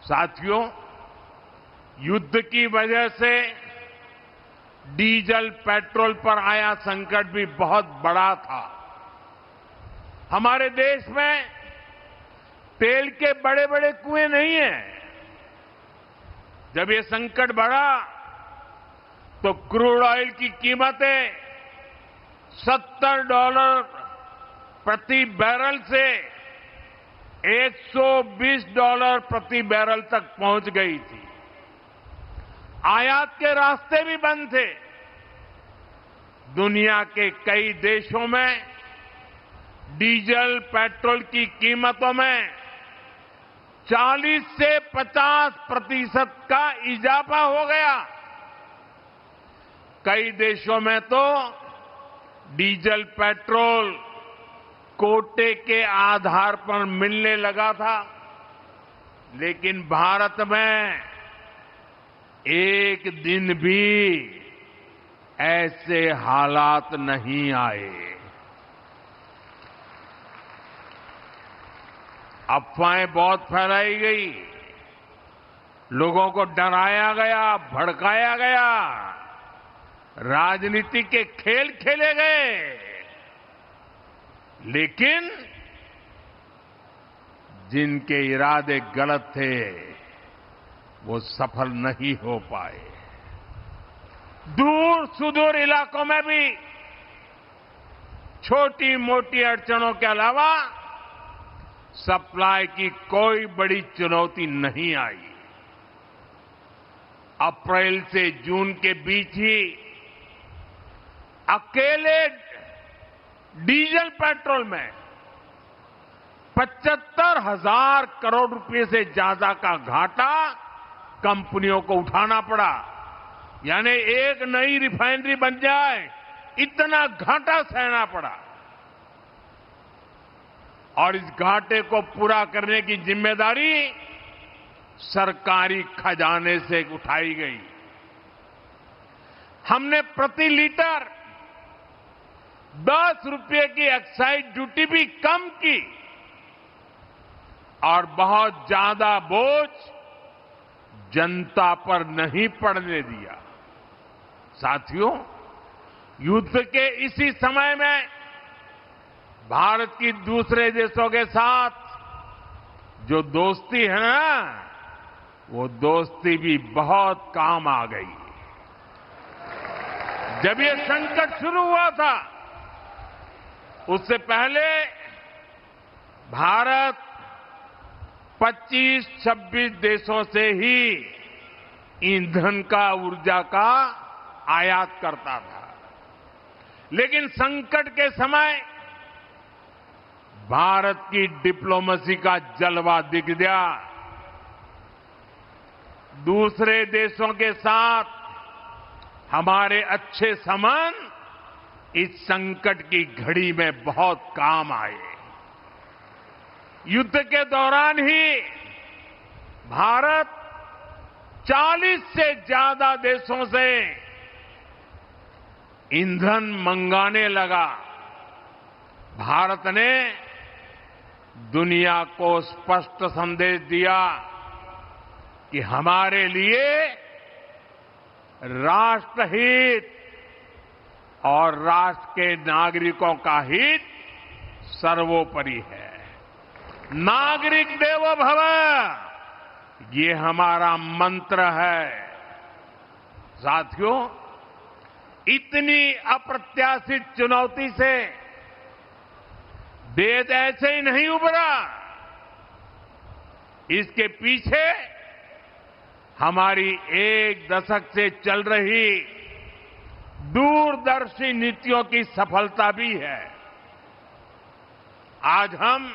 साथियों, युद्ध की वजह से डीजल पेट्रोल पर आया संकट भी बहुत बड़ा था। हमारे देश में तेल के बड़े बड़े कुएं नहीं हैं। जब ये संकट बढ़ा तो क्रूड ऑयल की कीमतें $70 प्रति बैरल से $120 प्रति बैरल तक पहुंच गई थी। आयात के रास्ते भी बंद थे। दुनिया के कई देशों में डीजल पेट्रोल की कीमतों में 40 से 50% का इजाफा हो गया। कई देशों में तो डीजल पेट्रोल कोटे के आधार पर मिलने लगा था, लेकिन भारत में एक दिन भी ऐसे हालात नहीं आए। अफवाहें बहुत फैलाई गई, लोगों को डराया गया, भड़काया गया, राजनीति के खेल खेले गए, लेकिन जिनके इरादे गलत थे वो सफल नहीं हो पाए। दूर सुदूर इलाकों में भी छोटी मोटी अड़चनों के अलावा सप्लाई की कोई बड़ी चुनौती नहीं आई। अप्रैल से जून के बीच ही अकेले डीजल पेट्रोल में 75,000 करोड़ रुपए से ज्यादा का घाटा कंपनियों को उठाना पड़ा। यानी एक नई रिफाइनरी बन जाए इतना घाटा सहना पड़ा। और इस घाटे को पूरा करने की जिम्मेदारी सरकारी खजाने से उठाई गई। हमने प्रति लीटर 10 रुपये की एक्साइज ड्यूटी भी कम की और बहुत ज्यादा बोझ जनता पर नहीं पड़ने दिया। साथियों, युद्ध के इसी समय में भारत की दूसरे देशों के साथ जो दोस्ती है ना, वो दोस्ती भी बहुत काम आ गई। जब ये संकट शुरू हुआ था उससे पहले भारत 25-26 देशों से ही ईंधन का, ऊर्जा का आयात करता था। लेकिन संकट के समय भारत की डिप्लोमेसी का जलवा दिख गया। दूसरे देशों के साथ हमारे अच्छे संबंध इस संकट की घड़ी में बहुत काम आए। युद्ध के दौरान ही भारत 40 से ज्यादा देशों से ईंधन मंगाने लगा। भारत ने दुनिया को स्पष्ट संदेश दिया कि हमारे लिए राष्ट्रहित और राष्ट्र के नागरिकों का हित सर्वोपरि है। नागरिक देवो भव, ये हमारा मंत्र है। साथियों, इतनी अप्रत्याशित चुनौती से देश ऐसे ही नहीं उभरा। इसके पीछे हमारी एक दशक से चल रही दूरदर्शी नीतियों की सफलता भी है। आज हम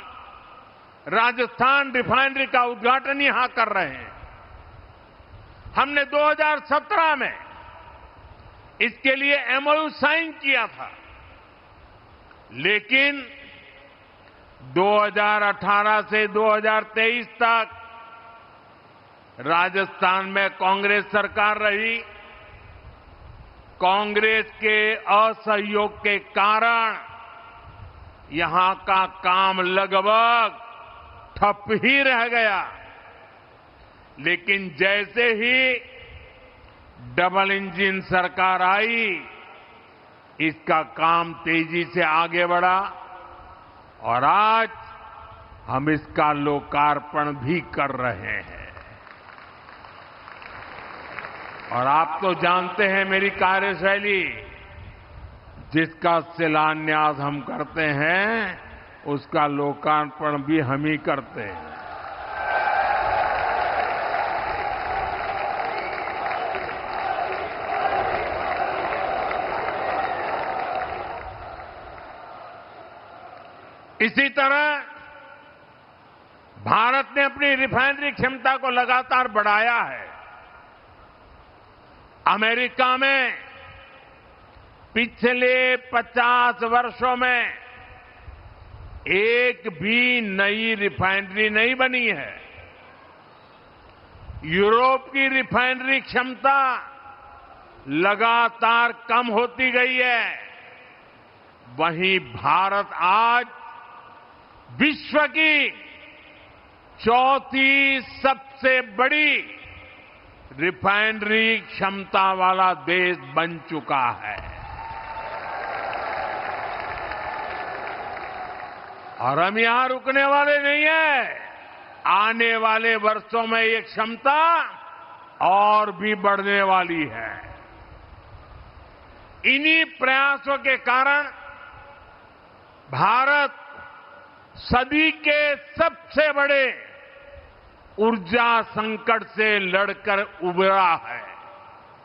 राजस्थान रिफाइनरी का उद्घाटन यहां कर रहे हैं। हमने 2017 में इसके लिए एमओयू साइन किया था, लेकिन 2018 से 2023 तक राजस्थान में कांग्रेस सरकार रही। कांग्रेस के असहयोग के कारण यहां का काम लगभग ठप ही रह गया। लेकिन जैसे ही डबल इंजन सरकार आई, इसका काम तेजी से आगे बढ़ा और आज हम इसका लोकार्पण भी कर रहे हैं। और आप तो जानते हैं मेरी कार्यशैली, जिसका शिलान्यास हम करते हैं उसका लोकार्पण भी हम ही करते हैं। इसी तरह भारत ने अपनी रिफाइनरी क्षमता को लगातार बढ़ाया है। अमेरिका में पिछले 50 वर्षों में एक भी नई रिफाइनरी नहीं बनी है। यूरोप की रिफाइनरी क्षमता लगातार कम होती गई है। वहीं भारत आज विश्व की चौथी सबसे बड़ी रिफाइनरी क्षमता वाला देश बन चुका है। और हम यहां रुकने वाले नहीं हैं। आने वाले वर्षों में ये क्षमता और भी बढ़ने वाली है। इन्हीं प्रयासों के कारण भारत सदी के सबसे बड़े ऊर्जा संकट से लड़कर उबरा है।